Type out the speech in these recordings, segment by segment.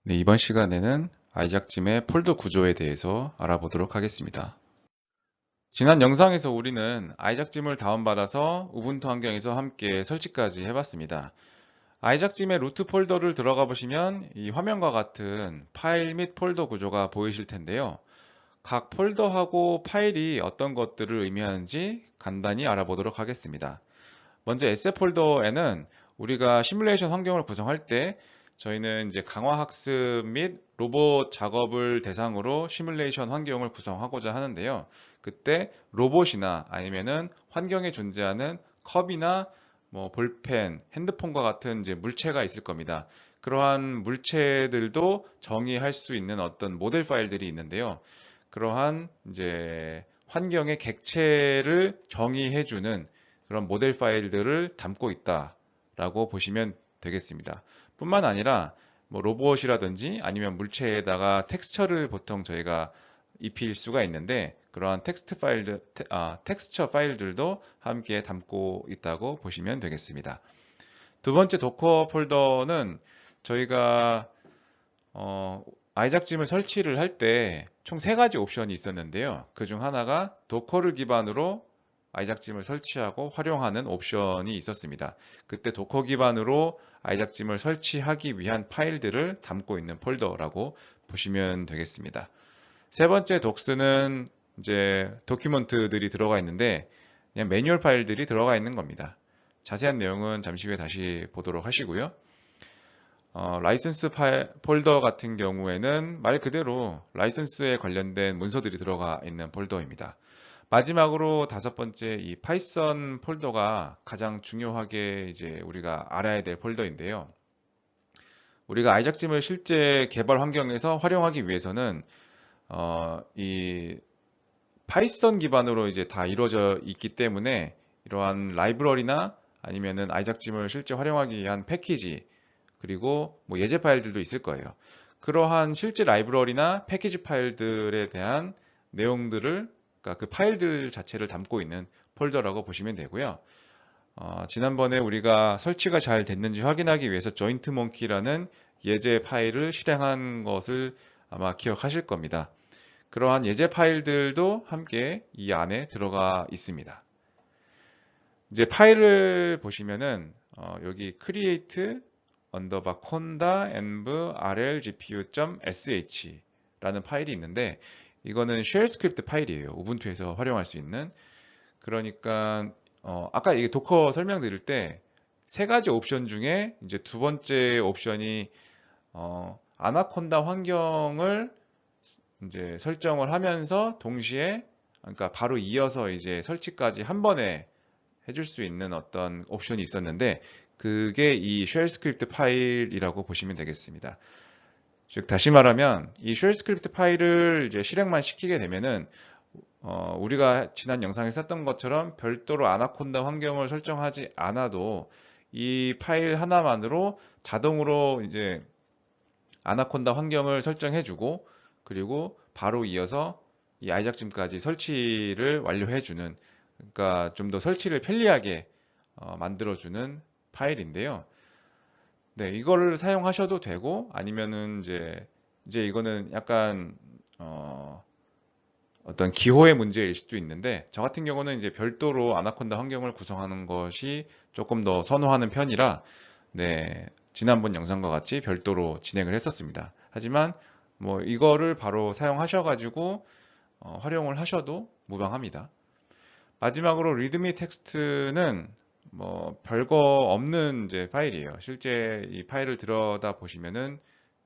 네, 이번 시간에는 아이작짐의 폴더 구조에 대해서 알아보도록 하겠습니다. 지난 영상에서 우리는 아이작짐을 다운받아서 우분투 환경에서 함께 설치까지 해봤습니다. 아이작짐의 루트 폴더를 들어가 보시면 이 화면과 같은 파일 및 폴더 구조가 보이실 텐데요. 각 폴더하고 파일이 어떤 것들을 의미하는지 간단히 알아보도록 하겠습니다. 먼저 에세 폴더에는 우리가 시뮬레이션 환경을 구성할 때 저희는 이제 강화 학습 및 로봇 작업을 대상으로 시뮬레이션 환경을 구성하고자 하는데요. 그때 로봇이나 아니면은 환경에 존재하는 컵이나 뭐 볼펜, 핸드폰과 같은 이제 물체가 있을 겁니다. 그러한 물체들도 정의할 수 있는 어떤 모델 파일들이 있는데요. 그러한 이제 환경의 객체를 정의해주는 그런 모델 파일들을 담고 있다라고 보시면 되겠습니다. 뿐만 아니라 뭐 로봇이라든지 아니면 물체에다가 텍스처를 보통 저희가 입힐 수가 있는데 그러한 텍스처 파일들도 함께 담고 있다고 보시면 되겠습니다. 두 번째 도커 폴더는 저희가 아이작짐을 설치를 할 때 총 세 가지 옵션이 있었는데요. 그 중 하나가 도커를 기반으로 아이작짐을 설치하고 활용하는 옵션이 있었습니다. 그때 도커 기반으로 아이작짐을 설치하기 위한 파일들을 담고 있는 폴더라고 보시면 되겠습니다. 세 번째 독스는 이제 도큐먼트들이 들어가 있는데 그냥 매뉴얼 파일들이 들어가 있는 겁니다. 자세한 내용은 잠시 후에 다시 보도록 하시고요. 라이선스 폴더 같은 경우에는 말 그대로 라이선스에 관련된 문서들이 들어가 있는 폴더입니다. 마지막으로 다섯 번째 이 파이썬 폴더가 가장 중요하게 이제 우리가 알아야 될 폴더인데요. 우리가 아이작짐을 실제 개발 환경에서 활용하기 위해서는 이 파이썬 기반으로 이제 다 이루어져 있기 때문에 이러한 라이브러리나 아니면은 아이작짐을 실제 활용하기 위한 패키지 그리고 뭐 예제 파일들도 있을 거예요. 그러한 실제 라이브러리나 패키지 파일들에 대한 내용들을 그러니까 그 파일들 자체를 담고 있는 폴더라고 보시면 되고요. 지난번에 우리가 설치가 잘 됐는지 확인하기 위해서 조인트 몽키라는 예제 파일을 실행한 것을 아마 기억하실 겁니다. 그러한 예제 파일들도 함께 이 안에 들어가 있습니다. 이제 파일을 보시면은 여기 create 언더바 conda env rlgpu.sh 라는 파일이 있는데 이거는 쉘 스크립트 파일이에요. 우분투에서 활용할 수 있는. 그러니까 아까 이게 도커 설명드릴 때 세 가지 옵션 중에 이제 두 번째 옵션이 아나콘다 환경을 이제 설정을 하면서 동시에 그러니까 바로 이어서 이제 설치까지 한 번에 해줄 수 있는 어떤 옵션이 있었는데 그게 이 쉘 스크립트 파일이라고 보시면 되겠습니다. 즉 다시 말하면 이 쉘 스크립트 파일을 이제 실행만 시키게 되면은 우리가 지난 영상에 썼던 것처럼 별도로 아나콘다 환경을 설정하지 않아도 이 파일 하나만으로 자동으로 이제 아나콘다 환경을 설정해주고 그리고 바로 이어서 이 아이작짐까지 설치를 완료해주는 그러니까 좀 더 설치를 편리하게 만들어주는 파일인데요. 네, 이거를 사용하셔도 되고 아니면은 이제 이거는 약간 어떤 기호의 문제일 수도 있는데 저 같은 경우는 이제 별도로 아나콘다 환경을 구성하는 것이 조금 더 선호하는 편이라 네, 지난번 영상과 같이 별도로 진행을 했었습니다. 하지만 뭐 이거를 바로 사용하셔가지고 활용을 하셔도 무방합니다. 마지막으로 리드미 텍스트는 뭐 별거 없는 이제 파일이에요. 실제 이 파일을 들여다 보시면은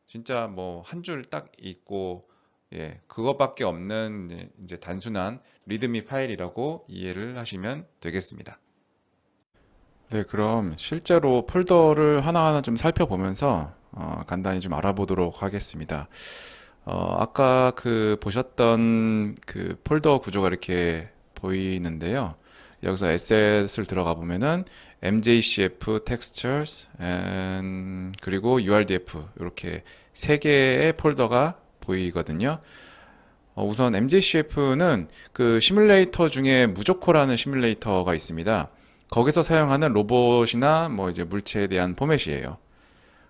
진짜 뭐 한 줄 딱 있고 예, 그것밖에 없는 이제 단순한 리드미 파일이라고 이해를 하시면 되겠습니다. 네, 그럼 실제로 폴더를 하나하나 좀 살펴보면서 간단히 좀 알아보도록 하겠습니다. 아까 그 보셨던 그 폴더 구조가 이렇게 보이는데요. 여기서 asset을 들어가 보면은 MJCF, textures, 그리고 URDF 이렇게 세 개의 폴더가 보이거든요. 우선 MJCF는 그 시뮬레이터 중에 무조코라는 시뮬레이터가 있습니다. 거기서 사용하는 로봇이나 뭐 이제 물체에 대한 포맷이에요.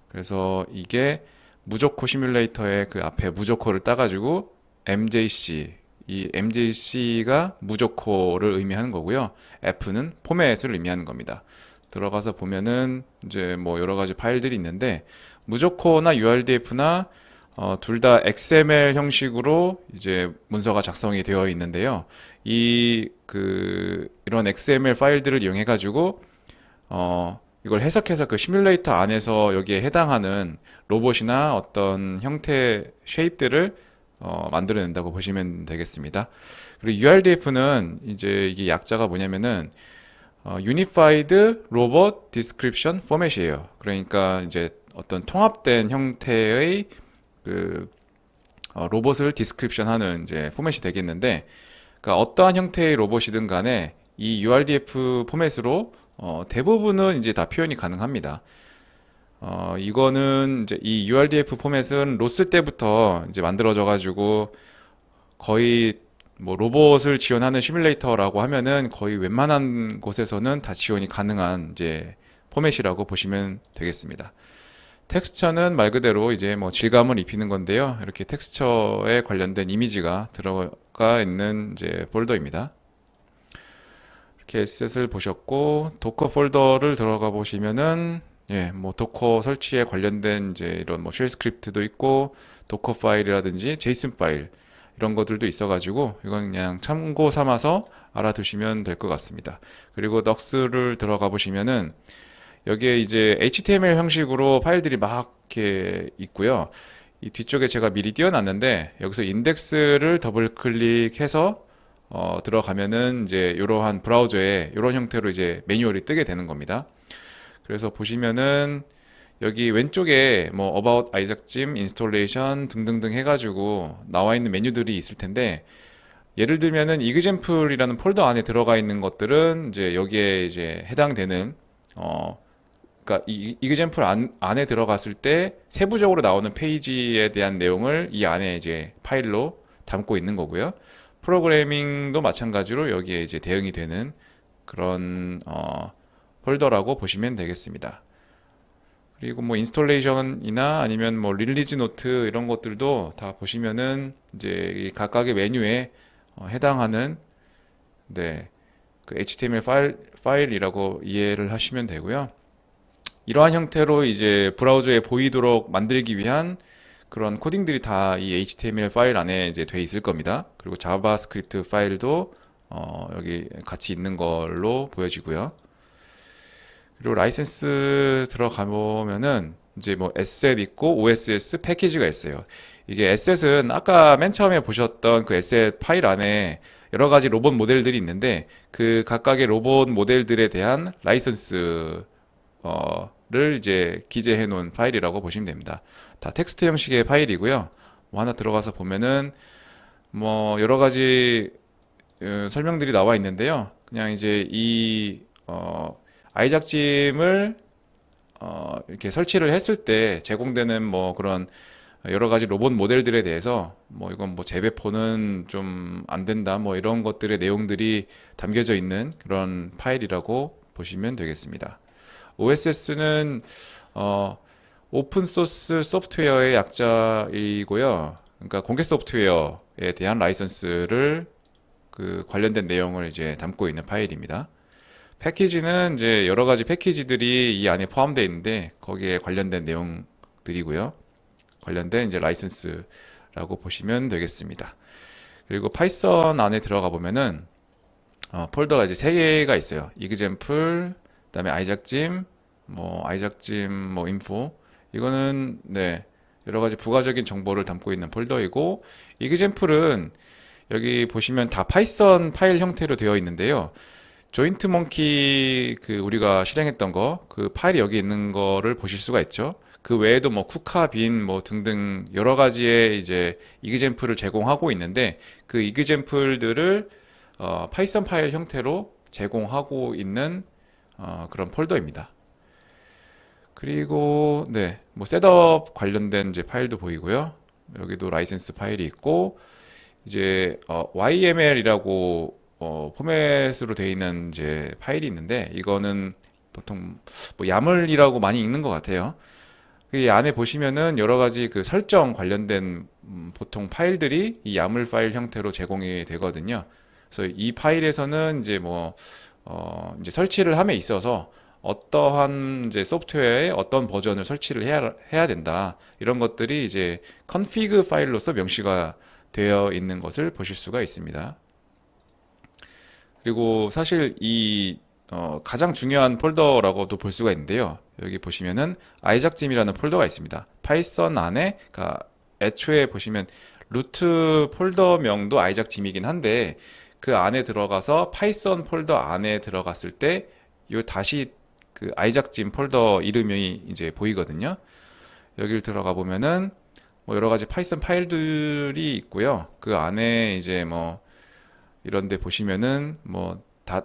그래서 이게 무조코 시뮬레이터의 그 앞에 무조코를 따가지고 MJC, 이 MJC가 무조코를 의미하는 거고요. F는 포맷을 의미하는 겁니다. 들어가서 보면은 이제 뭐 여러 가지 파일들이 있는데 무조코나 URDF나 둘 다 XML 형식으로 이제 문서가 작성이 되어 있는데요. 이런 XML 파일들을 이용해 가지고 이걸 해석해서 그 시뮬레이터 안에서 여기에 해당하는 로봇이나 어떤 형태 쉐입들을 만들어낸다고 보시면 되겠습니다. 그리고 URDF는 이제 이게 약자가 뭐냐면은 Unified Robot Description Format이에요. 그러니까 이제 어떤 통합된 형태의 그 로봇을 디스크립션하는 이제 포맷이 되겠는데, 그러니까 어떠한 형태의 로봇이든 간에 이 URDF 포맷으로 대부분은 이제 다 표현이 가능합니다. 이거는 이제 이 URDF 포맷은 로스 때부터 이제 만들어져 가지고 거의 뭐 로봇을 지원하는 시뮬레이터라고 하면은 거의 웬만한 곳에서는 다 지원이 가능한 이제 포맷이라고 보시면 되겠습니다. 텍스처는 말 그대로 이제 뭐 질감을 입히는 건데요. 이렇게 텍스처에 관련된 이미지가 들어가 있는 이제 폴더입니다. 이렇게 에셋을 보셨고, 도커 폴더를 들어가 보시면은 뭐 도커 설치에 관련된 이제 이런 뭐 쉘 스크립트도 있고, 도커 파일이라든지 제이슨 파일 이런 것들도 있어가지고 이건 그냥 참고 삼아서 알아두시면 될 것 같습니다. 그리고 덕스를 들어가 보시면은 여기에 이제 HTML 형식으로 파일들이 막 이렇게 있고요. 이 뒤쪽에 제가 미리 띄워놨는데 여기서 인덱스를 더블 클릭해서 들어가면은 이제 이러한 브라우저에 이런 형태로 이제 매뉴얼이 뜨게 되는 겁니다. 그래서 보시면은 여기 왼쪽에 뭐 About 아이작짐, 인스톨레이션 등등등 해가지고 나와 있는 메뉴들이 있을 텐데, 예를 들면은 이그젬플이라는 폴더 안에 들어가 있는 것들은 이제 여기에 이제 해당되는 그러니까 이그젬플 안에 들어갔을 때 세부적으로 나오는 페이지에 대한 내용을 이 안에 이제 파일로 담고 있는 거고요. 프로그래밍도 마찬가지로 여기에 이제 대응이 되는 그런 폴더라고 보시면 되겠습니다. 그리고 뭐 인스톨레이션이나 아니면 뭐 릴리즈 노트 이런 것들도 다 보시면은 이제 이 각각의 메뉴에 해당하는 그 HTML 파일이라고 이해를 하시면 되고요. 이러한 형태로 이제 브라우저에 보이도록 만들기 위한 그런 코딩들이 다 이 HTML 파일 안에 이제 돼 있을 겁니다. 그리고 자바스크립트 파일도 여기 같이 있는 걸로 보여지고요. 그리고 라이센스 들어가 보면은 이제 뭐 에셋 있고 OSS 패키지가 있어요. 이게 에셋은 아까 맨 처음에 보셨던 그 에셋 파일 안에 여러 가지 로봇 모델들이 있는데 그 각각의 로봇 모델들에 대한 라이선스를 이제 기재해 놓은 파일이라고 보시면 됩니다. 다 텍스트 형식의 파일이고요. 뭐 하나 들어가서 보면은 뭐 여러 가지 설명들이 나와 있는데요. 그냥 이제 이 아이작짐을 이렇게 설치를 했을 때 제공되는 뭐 그런 여러 가지 로봇 모델들에 대해서 뭐 이건 뭐 재배포는 좀 안 된다 뭐 이런 것들의 내용들이 담겨져 있는 그런 파일이라고 보시면 되겠습니다. OSS는 오픈 소스 소프트웨어의 약자이고요. 그러니까 공개 소프트웨어에 대한 라이선스를 그 관련된 내용을 이제 담고 있는 파일입니다. 패키지는 이제 여러 가지 패키지들이 이 안에 포함되어 있는데 거기에 관련된 내용들이고요. 관련된 이제 라이선스라고 보시면 되겠습니다. 그리고 파이썬 안에 들어가 보면은 폴더가 이제 3개가 있어요. 이그젬플, 그다음에 아이작짐, 뭐 인포. 이거는 여러 가지 부가적인 정보를 담고 있는 폴더이고, 이그젬플은 여기 보시면 다 파이썬 파일 형태로 되어 있는데요. 조인트 몽키 그 우리가 실행했던 거 그 파일이 여기 있는 거를 보실 수가 있죠. 그 외에도 뭐 쿠카, 빈 뭐 등등 여러 가지의 이제 이그젬플을 제공하고 있는데 그 이그젬플들을 파이썬 파일 형태로 제공하고 있는 그런 폴더입니다. 그리고 뭐 셋업 관련된 이제 파일도 보이고요. 여기도 라이센스 파일이 있고 이제 YML이라고 포맷으로 되어 있는 이제 파일이 있는데 이거는 보통 뭐 야물이라고 많이 읽는 것 같아요. 이 안에 보시면은 여러 가지 그 설정 관련된 보통 파일들이 이 야물 파일 형태로 제공이 되거든요. 그래서 이 파일에서는 이제 이제 설치를 함에 있어서 어떠한 이제 소프트웨어의 어떤 버전을 설치를 해야 된다. 이런 것들이 이제 config 파일로서 명시가 되어 있는 것을 보실 수가 있습니다. 그리고 사실 가장 중요한 폴더라고도 볼 수가 있는데요. 여기 보시면은 아이작짐이라는 폴더가 있습니다. 파이썬 안에, 그러니까 애초에 보시면 루트 폴더명도 아이작짐이긴 한데 그 안에 들어가서 파이썬 폴더 안에 들어갔을 때 요 다시 그 아이작짐 폴더 이름이 이제 보이거든요. 여기를 들어가 보면은 여러 가지 파이썬 파일들이 있고요. 그 안에 이제 이런 데 보시면은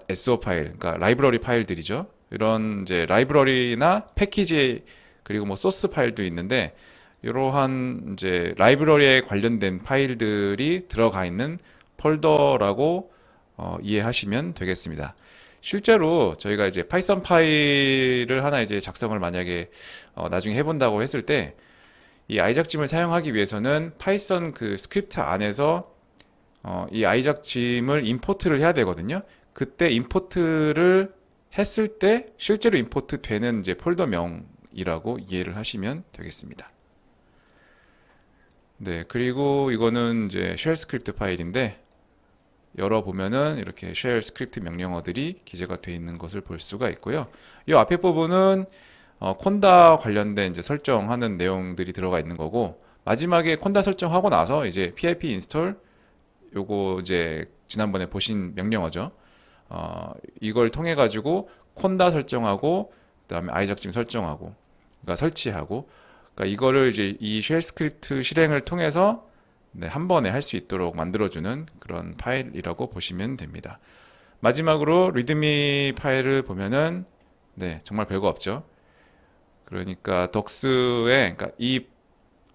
.so 파일, 그러니까 라이브러리 파일들이죠. 이런 이제 라이브러리나 패키지 그리고 소스 파일도 있는데 이러한 이제 라이브러리에 관련된 파일들이 들어가 있는 폴더라고 이해하시면 되겠습니다. 실제로 저희가 이제 파이썬 파일을 하나 이제 작성을 만약에 나중에 해본다고 했을 때 이 아이작짐을 사용하기 위해서는 파이썬 그 스크립트 안에서 이 아이작짐을 임포트를 해야 되거든요. 그때 임포트를 했을 때 실제로 임포트 되는 이제 폴더명이라고 이해를 하시면 되겠습니다. 네, 그리고 이거는 이제 쉘 스크립트 파일인데 열어보면은 이렇게 쉘 스크립트 명령어들이 기재가 되어 있는 것을 볼 수가 있고요. 이 앞에 부분은 콘다 관련된 이제 설정하는 내용들이 들어가 있는 거고 마지막에 콘다 설정하고 나서 이제 pip install 요거 이제 지난번에 보신 명령어죠. 이걸 통해 가지고 콘다 설정하고 그다음에 아이작짐 설정하고 그러니까 설치하고 그러니까 이거를 이제 이 쉘 스크립트 실행을 통해서 네, 한 번에 할 수 있도록 만들어주는 그런 파일이라고 보시면 됩니다. 마지막으로 리드미 파일을 보면은 네, 정말 별거 없죠. 그러니까 덕스에 그러니까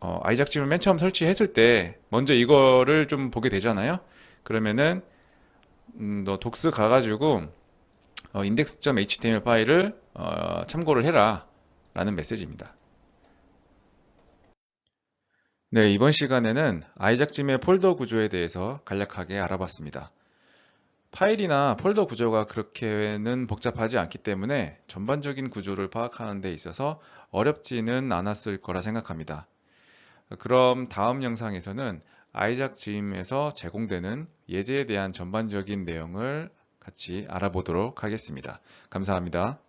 아이작짐을 맨 처음 설치했을 때 먼저 이거를 좀 보게 되잖아요. 그러면은 너 독스 가가지고 index.html 파일을 참고를 해라 라는 메시지입니다. 네, 이번 시간에는 아이작짐의 폴더 구조에 대해서 간략하게 알아봤습니다. 파일이나 폴더 구조가 그렇게는 복잡하지 않기 때문에 전반적인 구조를 파악하는 데 있어서 어렵지는 않았을 거라 생각합니다. 그럼 다음 영상에서는 아이작짐에서 제공되는 예제에 대한 전반적인 내용을 같이 알아보도록 하겠습니다. 감사합니다.